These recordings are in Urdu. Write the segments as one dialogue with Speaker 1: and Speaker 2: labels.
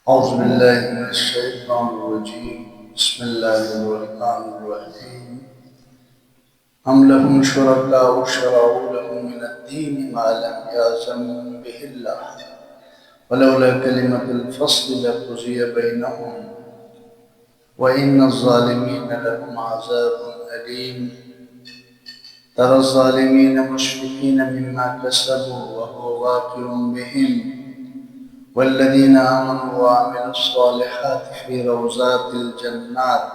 Speaker 1: أعوذ بالله من الشيطان الرجيم بسم الله الرحمن الرحيم أم لهم شركاء شرعوا لهم من الدين ما لم يأذن به الله ولولا كلمة الفصل لقضي بينهم وإن الظالمين لهم عذاب أليم ترى الظالمين مشفقين مما كسبوا وهو واقع بهم والذين آمنوا وعملوا الصالحات في روضات الجنات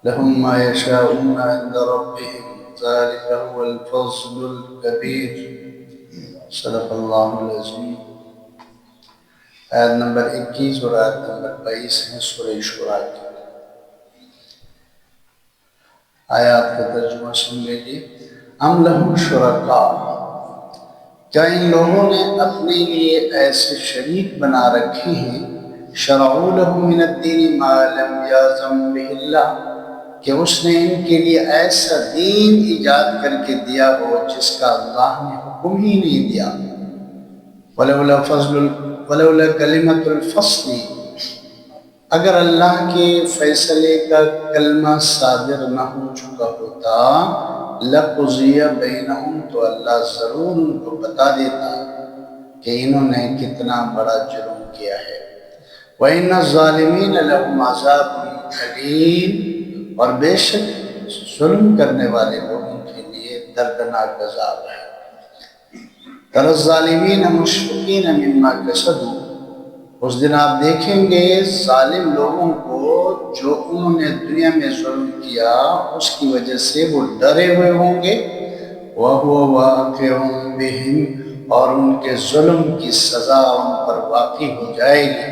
Speaker 1: لهم ما يشاءون عند ربهم ذلك هو الفضل الكبير صدق اللہ العظیم۔ آیت نمبر 21 اور آیت نمبر 22 ہیں سورہ شورى کی۔ آیات کا ترجمہ سن لیجیے۔ ام لہم شرکاء، کیا ان لوگوں نے اپنے لیے ایسے شریک بنا رکھے ہیں شرعوا لهم من الدین ما لم یأذن به اللہ، کہ اس نے ان کے لیے ایسا دین ایجاد کر کے دیا ہو جس کا اللہ نے حکم ہی نہیں دیا۔ ولولا کلمۃ الفصل، اگر اللہ کے فیصلے کا کلمہ صادر نہ ہو چکا ہوتا لقضی بینہم، تو اللہ ضرور ان کو بتا دیتا کہ انہوں نے کتنا بڑا جرم کیا ہے۔ وَإِنَّ الظَّالِمِينَ لَهُمْ عَذَابٌ أَلِيمٌ، اور بے شک ظلم کرنے والے لوگوں کے لیے دردناک عذاب ہے۔ تَرَى الظَّالِمِينَ مُشْفِقِينَ مِمَّا كَسَبُوا، اس دن آپ دیکھیں گے ظالم لوگوں کو جو انہوں نے دنیا میں ظلم کیا اس کی وجہ سے وہ ڈرے ہوئے ہوں گے۔ وَهُوَ وَاقِعٌ بِهِمْ، اور ان کے ظلم کی سزا ان پر واقع ہو جائے گی۔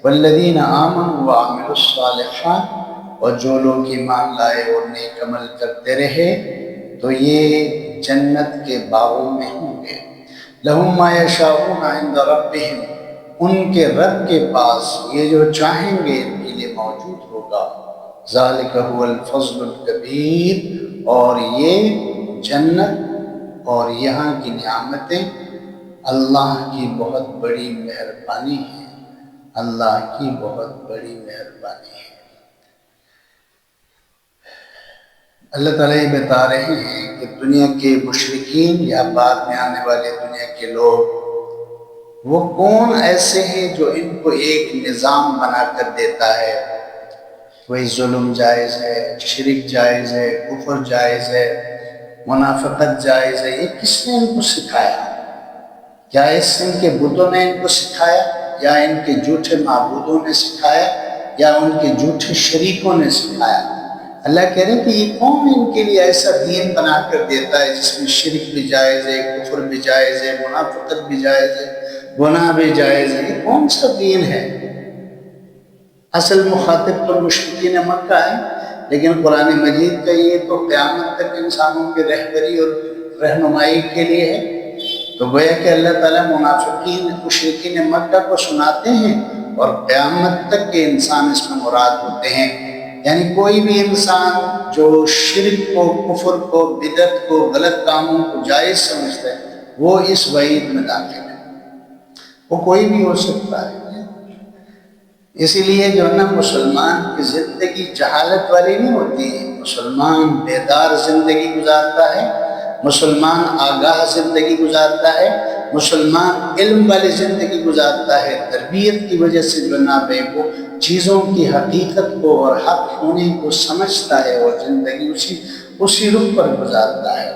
Speaker 1: وَالَّذِينَ آمَنُوا وَعَمِلُوا الصَّالِحَاتِ، اور جو لوگ ایمان لائے اور نیک عمل کرتے رہے تو یہ جنت کے باغوں میں ہوں گے۔ لَهُم مَّا يَشَاءُونَ عِندَ رَبِّهِمْ، ان کے رب کے پاس یہ جو چاہیں گے ان کے لیے موجود ہوگا۔ ذَلِكَ هُوَ الْفَضْلُ الْكَبِيرُ، اور یہ جنت اور یہاں کی نعمتیں اللہ کی بہت بڑی مہربانی ہے، اللہ کی بہت بڑی مہربانی ہے۔ اللہ تعالیٰ یہ بتا رہے ہیں کہ دنیا کے مشرکین یا بعد میں آنے والے دنیا کے لوگ وہ کون ایسے ہیں جو ان کو ایک نظام بنا کر دیتا ہے، کوئی ظلم جائز ہے، شرک جائز ہے، کفر جائز ہے، منافقت جائز ہے، یہ کس نے ان کو سکھایا؟ کیا اس ان کے بتوں نے ان کو سکھایا، یا ان کے جھوٹے معبودوں نے سکھایا، یا ان کے جھوٹے شریکوں نے سکھایا؟ اللہ کہہ رہے ہیں کہ یہ کون ان کے لیے ایسا دین بنا کر دیتا ہے جس میں شرک بھی جائز ہے، کفر بھی جائز ہے، منافقت بھی جائز ہے، گناہ بھی جائز ہے؟ یہ کون سا دین ہے؟ اصل مخاطب تو مشرکین مکہ ہے، لیکن قرآن مجید کا یہ تو قیامت تک انسانوں کی رہبری اور رہنمائی کے لیے ہے۔ تو گویا کہ اللہ تعالیٰ منافقین مشرکین مکہ کو سناتے ہیں اور قیامت تک کے انسان اس میں مراد ہوتے ہیں۔ یعنی کوئی بھی انسان جو شرک کو، کفر کو، بدعت کو، غلط کاموں کو جائز سمجھتا ہے وہ اس وعید میں داخل ہے، وہ کوئی بھی ہو سکتا ہے۔ اسی لیے جو نا مسلمان کی زندگی جہالت والی نہیں ہوتی ہے، مسلمان بیدار زندگی گزارتا ہے، مسلمان آگاہ زندگی گزارتا ہے، مسلمان علم والی زندگی گزارتا ہے، تربیت کی وجہ سے جو نا بے وہ چیزوں کی حقیقت کو اور حق ہونے کو سمجھتا ہے اور زندگی اسی رخ پر گزارتا ہے۔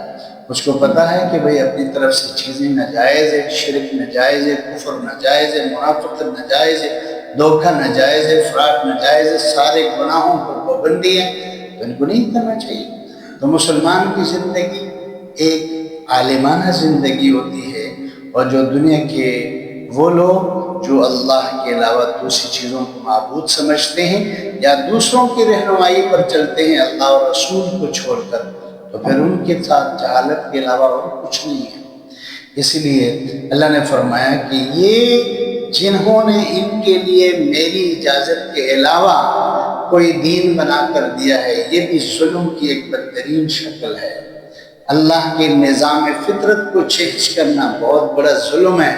Speaker 1: اس کو پتہ ہے کہ بھئی اپنی طرف سے چیزیں ناجائز ہے، شرک ناجائز ہے، کفر ناجائز ہے، منافقت ناجائز ہے، دھوکہ ناجائز ہے، فراڈ ناجائز ہے، سارے گناہوں پر پابندی ہے، تو ان کو نہیں کرنا چاہیے۔ تو مسلمان کی زندگی ایک عالمانہ زندگی ہوتی ہے، اور جو دنیا کے وہ لوگ جو اللہ کے علاوہ دوسری چیزوں کو معبود سمجھتے ہیں یا دوسروں کی رہنمائی پر چلتے ہیں اللہ اور رسول کو چھوڑ کر، تو پھر ان کے ساتھ جہالت کے علاوہ اور کچھ نہیں ہے۔ اس لیے اللہ نے فرمایا کہ یہ جنہوں نے ان کے لیے میری اجازت کے علاوہ کوئی دین بنا کر دیا ہے یہ بھی ظلم کی ایک بدترین شکل ہے۔ اللہ کے نظام فطرت کو چینج کرنا بہت بڑا ظلم ہے۔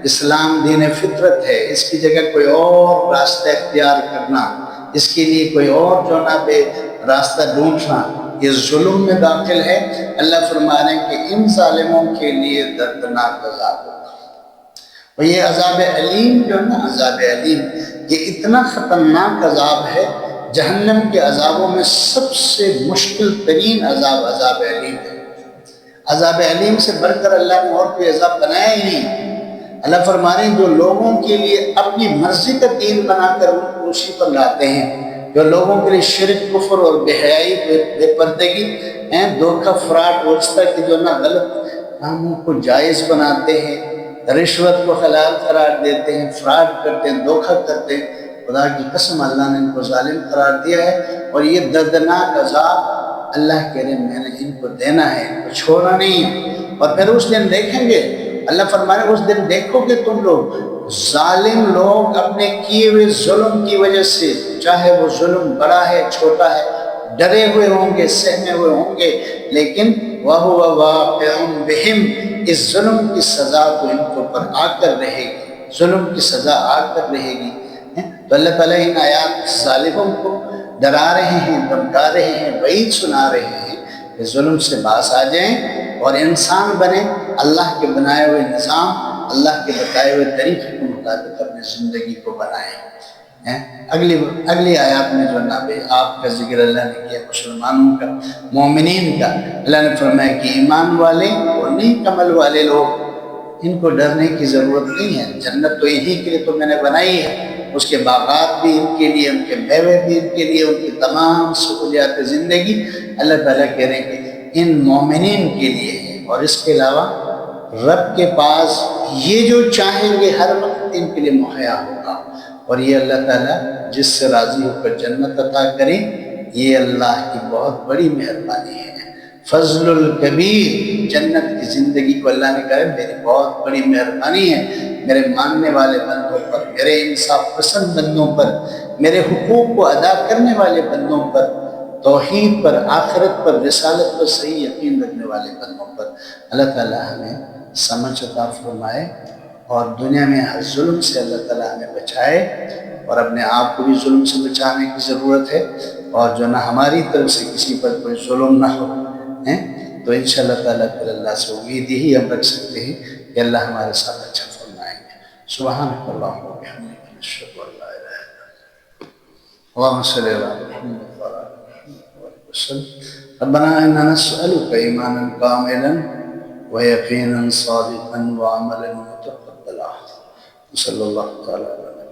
Speaker 1: اسلام دین فطرت ہے، اس کی جگہ کوئی اور راستہ اختیار کرنا، اس کے لیے کوئی اور جو نا بے راستہ ڈھونڈنا، یہ ظلم میں داخل ہے۔ اللہ فرما رہے ہیں کہ ان ظالموں کے لیے دردناک عذاب ہوگا۔ اور یہ عذاب علیم جو ہے نا، عذاب علیم، یہ اتنا خطرناک عذاب ہے، جہنم کے عذابوں میں سب سے مشکل ترین عذاب عذاب علیم ہے۔ عذاب علیم سے بڑھ کر اللہ نے اور کوئی عذاب بنایا ہی نہیں۔ اللہ فرما رہے ہیں جو لوگوں کے لیے اپنی مرضی کا دین بنا کر ان کو اسی پر لاتے ہیں، جو لوگوں کے لیے شرک، کفر اور بے حیائی، بے پردگی، دھوکہ، فراڈ اور اس طرح کے جو نا غلط کاموں کو جائز بناتے ہیں، رشوت کو حلال قرار دیتے ہیں، فراڈ کرتے ہیں، دھوکہ کرتے ہیں، خدا کی قسم اللہ نے ان کو ظالم قرار دیا ہے۔ اور یہ دردناک عذاب اللہ کہہ رہے ہیں میں نے ان کو دینا ہے، ان کو چھوڑنا نہیں ہے۔ اور پھر اس دن دیکھیں گے، اللہ فرمائے اس دن دیکھو گے تم لوگ ظالم لوگ اپنے کیے ہوئے ظلم کی وجہ سے، چاہے وہ ظلم بڑا ہے چھوٹا ہے، ڈرے ہوئے ہوں گے، سہمے ہوئے ہوں گے، لیکن وَهُوَ وَاقِعٌ بِهِمْ، اس ظلم کی سزا تو ان کے اوپر آ کر رہے گی، ظلم کی سزا آ کر رہے گی۔ تو اللہ تعالیٰ ان آیات ظالموں کو ڈرا رہے ہیں، دھمکا رہے ہیں، وعید سنا رہے ہیں کہ ظلم سے باز آ جائیں اور انسان بنیں، اللہ کے بنائے ہوئے نظام، اللہ کے بتائے ہوئے طریقے کے مطابق اپنی زندگی کو بنائیں۔ اگلی آیات میں جو نا بے آپ کا ذکر اللہ نے کیا مسلمانوں کا، مومنین کا۔ اللہ نے فرمایا کہ ایمان والے اور نیک عمل والے لوگ، ان کو ڈرنے کی ضرورت نہیں ہے، جنت تو یہی کے لیے تو میں نے بنائی ہے، اس کے باغات بھی ان کے لیے، ان کے میوے بھی ان کے لیے، ان کی تمام سہولیات زندگی اللہ تعالیٰ کہہ رہے ہیں کہ ان مومنین کے لیے ہے۔ اور اس کے علاوہ رب کے پاس یہ جو چاہیں گے ہر وقت ان کے لیے مہیا ہوگا، اور یہ اللہ تعالیٰ جس سے راضی ہو کر جنت عطا کریں، یہ اللہ کی بہت بڑی مہربانی ہے۔ فضل الکبیر، جنت کی زندگی کو اللہ نے کہا میری بہت بڑی مہربانی ہے میرے ماننے والے بندوں پر، میرے انصاف پسند بندوں پر، میرے حقوق کو ادا کرنے والے بندوں پر، توحید پر، آخرت پر، رسالت پر صحیح یقین رکھنے والے بندوں پر۔ اللہ تعالیٰ ہمیں سمجھ عطا فرمائے اور دنیا میں ہر ظلم سے اللہ تعالیٰ ہمیں بچائے، اور اپنے آپ کو بھی ظلم سے بچانے کی ضرورت ہے، اور جو نہ ہماری طرف سے کسی پر کوئی ظلم نہ ہو، تو انشاءاللہ تعالیٰ پھر اللہ سے امید یہی ہم رکھ سکتے ہیں کہ اللہ ہمارے ساتھ اچھا فرمائیں گے۔ سبحانک اللہم و بحمدک، نشہد ان لا الہ الا انت، اللہم صلی علی محمد وعلی آلہ محمد وسلم۔ ربنا انا نسألک ایمانا کاملا ویقینا صادقا وعملا متقبلا، صلی اللہ تعالیٰ علیہ وسلم۔